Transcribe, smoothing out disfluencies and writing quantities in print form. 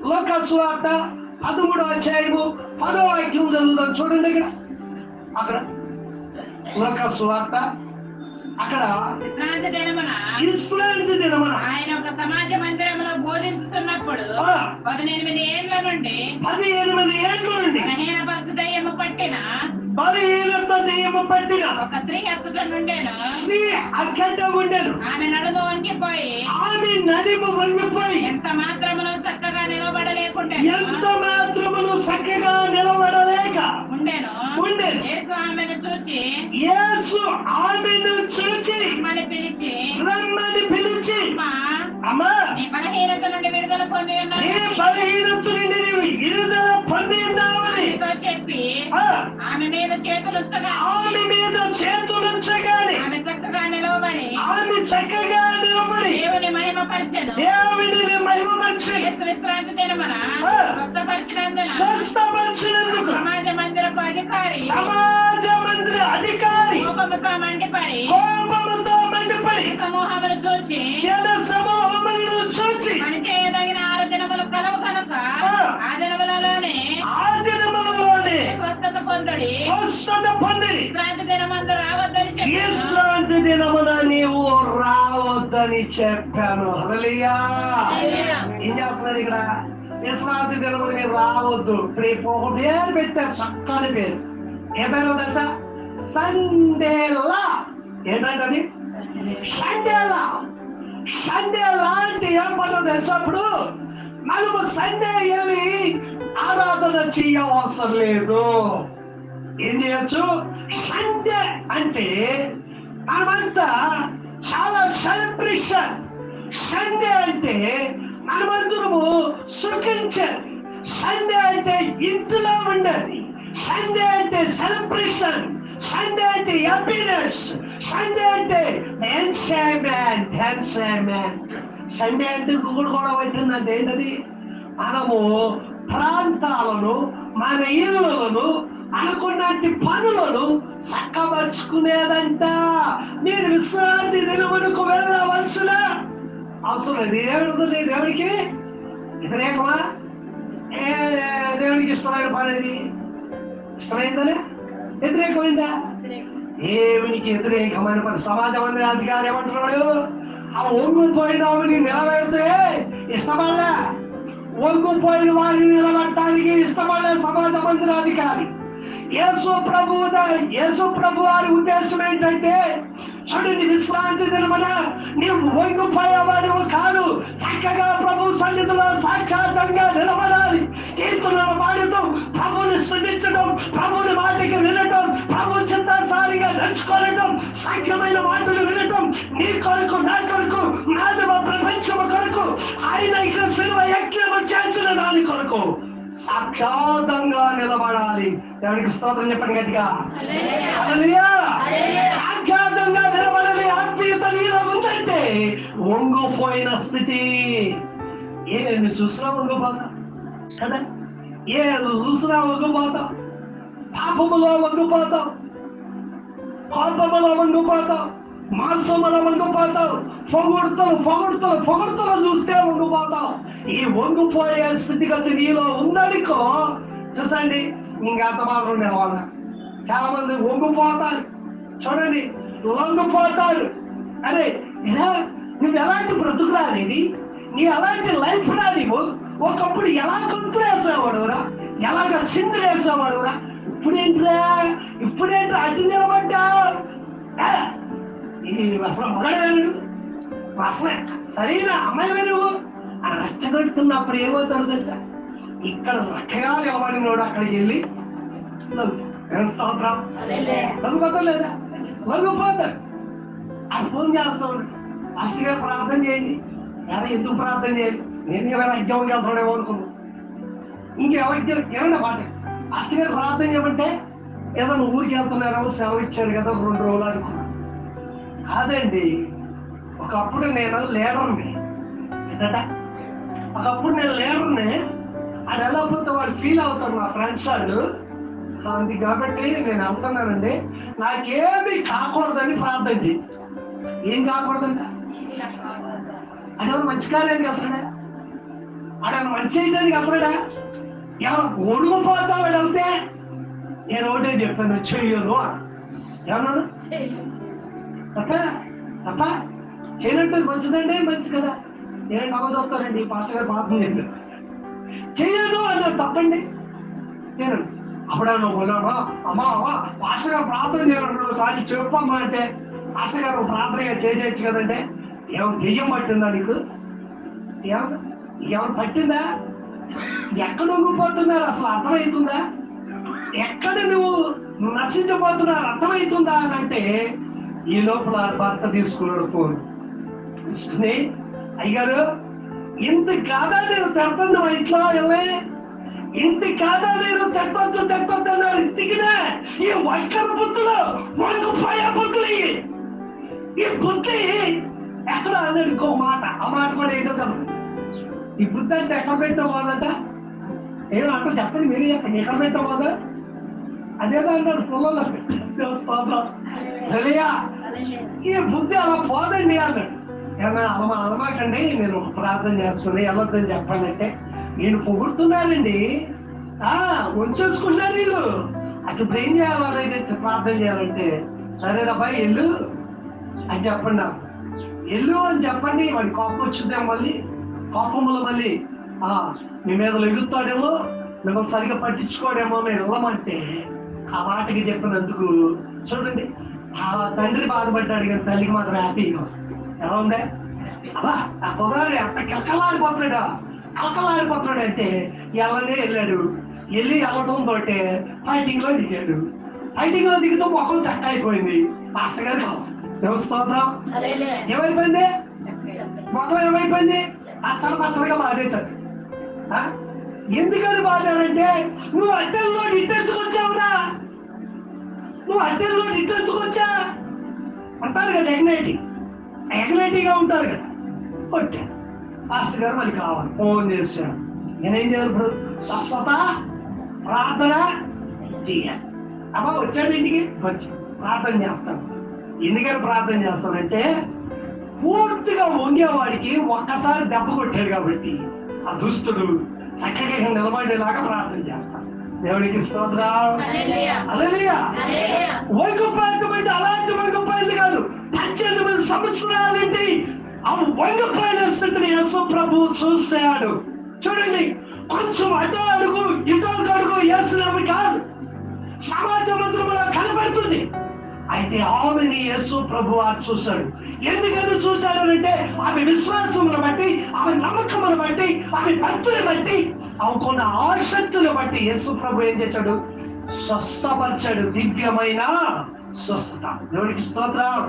లూకా సువార్త 13వ అధ్యాయము 10వ వాక్యం చదువుదాం. చూడండి అక్కడ లూకా సువార్త అక్కడ విశ్రాంతి దినమున ఆయన ఒక సమాజ మందిరంలో బోధించుతున్నప్పుడు 18 ఏళ్ల నుండి బలహీనపరచు దయ్యము పట్టిన ఒక స్త్రీ అచ్చట నుండెను. ఆమె నడుము వంగిపోయి ఎంత మాత్రమును చక్కగా నిలబడలేకుంటే ఉండెను. యేసు ఆమెను చూచి రమ్మని పిలిచి అమ్మా, నీ బలహీనత నుండి విడుదల పొంది ఉన్నావని చెప్పి ఆమె మీద చేతులుంచగానే ఆమె చక్కగా నిలవబడి దేవుని మహిమపరచెను. విశ్రాంతి దినమున స్వస్థపరిచినందుకు సమాజ మందిరపు అధికారి కోపముతో మండిపడి సమూహమును చూచి పని చేయదగిన 6 దినములు కలవు కనుక ఆ దినములలోనే స్వస్థత పొందడి. విశ్రాంతి దినమందు రావద్దని చెప్పి విశ్రాంతి దినమున నీవు రావద్దని చెప్పాను. హల్లెలూయా. ఏం చేస్తున్నాడు ఇక్కడ? విశ్రాంతి దినమున మీరు రావద్దు. రేపు ఒక పేరు పెట్టారు, చక్కని పేరు. ఏ పేరు తెలుసా? సండేలా. ఏంటంటే సండేలా అంటే ఏం పనులు తెలిసినప్పుడు మనము సండే వెళ్ళి ఆరాధన చేయవసరం లేదు. ఏం చేయొచ్చు? సండే అంటే మనమంతా చాలా సెలబ్రేషన్. సండే అంటే మనమందరము సుఖించాలి. సండే అంటే ఇంట్లో ఉండాలి. సండే అంటే సెలబ్రేషన్. సండే అంటే హ్యాపీనెస్. సండే అంటే సండే అంటే కూడా పెట్టిందంటే ఏంటది? మనము ప్రాంతాలను, మన ఇళ్ళను, అనుకున్నటి పనులను చక్కబరుచుకునేదంట. మీరు విశ్రాంతి దినమునకు వెళ్ళవలసిన అవసరం లేదు. ఏమిటి దేవుడికి వ్యతిరేకమా? దేవుడికి ఇష్టమైన పని అది ఇష్టమైందనే వ్యతిరేకమైందా? దేవునికి వ్యతిరేకమైన పని. సమాజ మందిర అధికారి ఏమంటున్నాడు? ఆ వంగిపోయిన వారిని నిలబెడితే ఇష్టపడలే. వంగిపోయిన వారిని నిలబెట్టడానికి ఇష్టపడలే సమాజ మందిర అధికారి. యేసు ప్రభు వారి ఉద్దేశం ఏంటంటే, చూడండి, విశ్రాంతి దినమున నీవు వంగిపోయేవాడు కాదు, చక్కగా ప్రభు సన్నిధిలో సాక్షాత్తంగా నిలబడాలి. కీర్తనలు పాడుతూ ప్రభుని స్తుతించడం, ప్రభుని మాటకి వినటం, ప్రభు చిత్తాసారిగా నడుచుకోవడం, సాధ్యమైన మాటలు వినటం, నీ కొరకు, నా కొరకు, మానవ ప్రపంచము కొరకు, ఆయన ఇక్కడ సిలువ యజ్ఞము చేసిన దాని కొరకు సాక్షాత్తంగా నిలబడాలి. దేవునికి స్తోత్రం చెప్పండి గట్టిగా. హల్లెలూయా. సాక్షాత్తంగా నిలబడాలి. ఆత్మీయత నీలో ఉందంటే వంగిపోయిన స్థితి. ఏది చూసినా వంగిపోతాం కదా, ఏది చూసినా వంగిపోతాం. పాపములో వంగిపోతాం, కోపములో వంగిపోతాం, మాంసములో వంగిపోతాం, పొగుడుతలు చూస్తే వంగిపోతాం. ఈ వంగిపోయే స్థితిగతి నీలో ఉందనుకో, చూసండి, ఇంకంత మాత్రం నిలవాలి. చాలా మంది వంగిపోతారు. చూడండి, వంగిపోతారు. అరే నువ్వు ఎలాంటి బ్రతుకురా అనేది, నీ ఎలాంటి లైఫ్ రా. నీవు ఒకప్పుడు ఎలా గొంతులేసేవాడురా, ఎలాగ చిందులేసేవాడురా. ఇప్పుడేంట్రా అడ్డు నిలబడ్డా? అసలు మగడవేను, అసలు సరైన అమ్మాయి నువ్వు అని రచ్చగొడుతున్నప్పుడు ఏమవుతాడు తెలుసా? ఇక్కడ చక్కగా నిలబడినోడు అక్కడికి వెళ్ళి లొంగిపోతాం లేదా? లొంగిపోతారు. అది ఫోన్ చేస్తాడు, ఫస్ట్ గారు ప్రార్థన చేయండి. ఎలా ఎందుకు ప్రార్థన చేయాలి? నేను ఏమైనా ఉద్యోగం వెళ్తాడేమో అనుకున్నాను. ఇంకెవరికి ఏమన్నా పాట ఫస్ట్ గారు ప్రార్థన చేయమంటే ఏదో ఊరికి వెళ్తున్నారేమో, సెలవు ఇచ్చాడు కదా 2 రోజులు అనుకున్నాను. కాదండి, ఒకప్పుడు నేను లీడర్ని. ఏంటంటే ఒకప్పుడు నేను లీడర్ని. అది ఎలా పోతే వాళ్ళు ఫీల్ అవుతారు నా ఫ్రెండ్స్ వాళ్ళు. అందుకు కాబట్టి నేను అంటున్నానండి, నాకేమి కాకూడదని ప్రార్థన చేయి. ఏం కాకూడదంట? అదేమో మంచి కార్యానికి వెళ్తాడా? ఆడ మంచి చేయడానికి వెళ్తాడా? ఎవరు ఒడుగుపోతా వాడు వెళ్తే నేను ఒకటే చెప్పాను, చెయ్యను ఏమన్నాను తప్ప తప్ప చేయనట్టు మంచిదండి, మంచి కదా. నేను నవ్వు చెప్తానండి, పాస్టర్ గారు పాపం చెప్పారు చెయ్యను అన్నారు తప్పండి. నేను అప్పుడన్నా ఉన్నాను, అమ్మా పాస్టర్ గారు ప్రార్థన చేయమంటున్నాడు సాక్షి చెప్పమ్మా అంటే, పాస్టర్ గారు ప్రార్థనగా చేసేయచ్చు కదంటే, ఏమైనా దెయ్యం పట్టిందా నీకు? ఏమైనా పట్టిందా? ఎక్కడ ఉండిపోతున్నారు అసలు అర్థమవుతుందా? ఎక్కడ నువ్వు నశించబోతున్నారు అర్థమవుతుందా అని అంటే, ఈ లోపల భర్త తీసుకున్నాడు ఫోన్ తీసుకుని, అయ్యారు ఇంత కాదా నేను తెప్పండి మా ఇంట్లో వెళ్ళే, ఇంత కాదా నేను తెప్పొద్దు అన్నారు. ఇంటికినే ఈ వైఖరి బుద్ధులు మనకు పోయే బుద్ధులు, ఈ బుద్ధి ఎక్కడ అన్నాడు ఇంకో మాట, ఆ మాట కూడా ఏంటో చెప్పండి. ఈ బుద్ధి అంటే ఎక్కడ పెట్టబోదంట, ఏమంటారు చెప్పండి, మీరు చెప్పండి ఎక్కడ పెట్టబోదా? అదేదో అన్నాడు పొలంలో తెలియా, ఈ బుద్ధి అలా పోదండి అన్నాడు. ఏమన్నా అలమాకండి, నేను ప్రార్థన చేసుకుని వెళ్ళొద్దని చెప్పండి అంటే, నేను పొగుడుతున్నానండి, ఉంచేసుకున్నారు వీళ్ళు. అటు ఇప్పుడు ఏం చేయాలనేది ప్రార్థన చేయాలంటే, సరేనబ్బాయి వెళ్ళు అని చెప్పండి, వెళ్ళు అని చెప్పండి. వాడి కోపం వచ్చిందేమో, మళ్ళీ కోపంలో మళ్ళీ మీ మీద ఎగురుతాడేమో, మిమ్మల్ని సరిగా పట్టించుకోడేమో, నేను వెళ్ళమంటే ఆ మాటకి చెప్పినందుకు చూడండి, ఆ తండ్రి బాధపడ్డాడు కానీ తల్లికి మాత్రం హ్యాపీగా ఎలా ఉందే. అలా ఆ కుమారుడు అంత కలకలాడిపోతున్నాడు అంటే వెళ్ళాడు. వెళ్ళడం తోటే ఫైటింగ్ లో దిగాడు. ఫైటింగ్ లో దిగుతూ ముఖం చక్క అయిపోయింది. మాస్టర్ గారు స్తోత్రం, ఏమైపోయింది ముఖం, ఏమైపోయింది పచ్చడిగా బాధేశాడు. ఎందుకని బాధాడంటే, నువ్వు అడ్డల్లో ఇట్టెత్తుకొచ్చావురా, నువ్వు అడ్డల్లో ఇట్టెత్తుకొచ్చా అంటారు కదా, ఎగ్నైటీగా ఉంటారు కదా. ఓకే, మాస్టర్ గారు మళ్ళీ కావాలి, ఫోన్ చేశాడు. నేనేం చేయాలి ఇప్పుడు? స్వస్థత ప్రార్థన చెయ్యాలి. అబ్బా వచ్చాడు ఇంటికి, వచ్చి ప్రార్థన చేస్తాను. ఎందుకని ప్రార్థన చేస్తానంటే, పూర్తిగా వంగేవాడికి ఒక్కసారి దెబ్బ కొట్టాడు కాబట్టి ఆ దుస్తుడు చక్కగా నిలబడేలాగా ప్రార్థన చేస్తాను. దేవుడికి స్తోత్రం. హల్లెలూయా. వైకుపాయతమైతే అలాంటి వైకుపాయలు కాదు, 18 సంవత్సరాలేంటి ఆ వైకుపాయల స్థితిని యేసు ప్రభు చూశాడు. చూడండి, కొంచెం అటో అడుగు ఇటో అడుగు యేసునామి కాదు, సమాజ మందిరంలో కనబడుతుంది. అయితే ఆమెని యేసు ప్రభు చూశాడు. ఎందుకని చూశాడనంటే, ఆమె విశ్వాసమును బట్టి, ఆమె నమ్మకమును బట్టి, ఆమె భక్తుని బట్టి, ఆమెకున్న ఆసక్తులు బట్టి యేసు ప్రభు ఏం చేశాడు? స్వస్థపరిచాడు. దివ్యమైన స్వస్థత. దేవుడికి స్తోత్రం.